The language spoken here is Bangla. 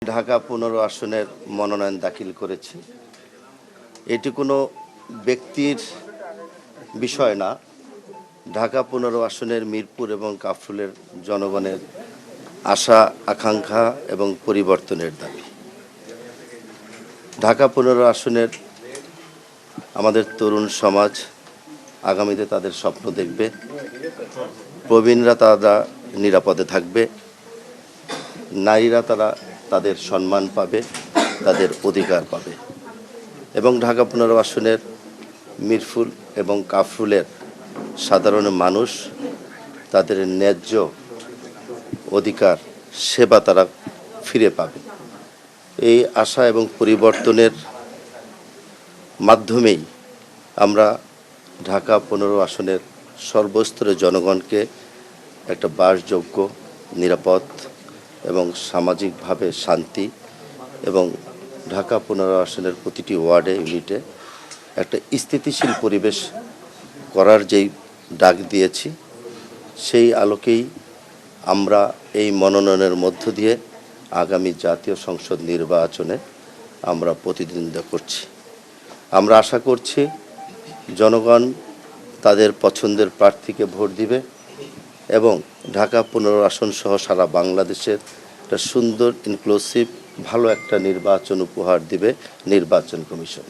ঢাকা ১৫ আসনের মনোনয়ন দাখিল করেছি। এটি কোনো ব্যক্তির বিষয় না। ঢাকা ১৫ আসনের মিরপুর এবং কাফরুলের জনগণের আশা আকাঙ্ক্ষা এবং পরিবর্তনের দাবি। ঢাকা ১৫ আসনের আমাদের তরুণ সমাজ আগামীতে তাদের স্বপ্ন দেখবে, প্রবীণরা তারা নিরাপদে থাকবে, নারীরা তাদের সম্মান পাবে, তাদের অধিকার পাবে এবং ঢাকা ১৫ আসনের মিরপুর এবং কাফরুলের সাধারণ মানুষ তাদের ন্যায্য অধিকার সেবা তারা ফিরে পাবে। এই আশা এবং পরিবর্তনের মাধ্যমেই আমরা ঢাকা ১৫ আসনের সর্বস্তরের জনগণকে একটা বাসযোগ্য, নিরাপদ এবং সামাজিকভাবে শান্তি এবং ঢাকা ১৫ আসনের প্রতিটি ওয়ার্ডে ইউনিটে একটা স্থিতিশীল পরিবেশ করার যেই ডাক দিয়েছি, সেই আলোকেই আমরা এই মনোনয়নের মধ্য দিয়ে আগামী জাতীয় সংসদ নির্বাচনে আমরা প্রতিদ্বন্দ্বিতা করছি। আমরা আশা করছি জনগণ তাদের পছন্দের প্রার্থীকে ভোট দিবে এবং ঢাকা ১৫ আসন সহ সারা বাংলাদেশের একটা সুন্দর ইনক্লুসিভ ভালো একটা নির্বাচন উপহার দিবে নির্বাচন কমিশন।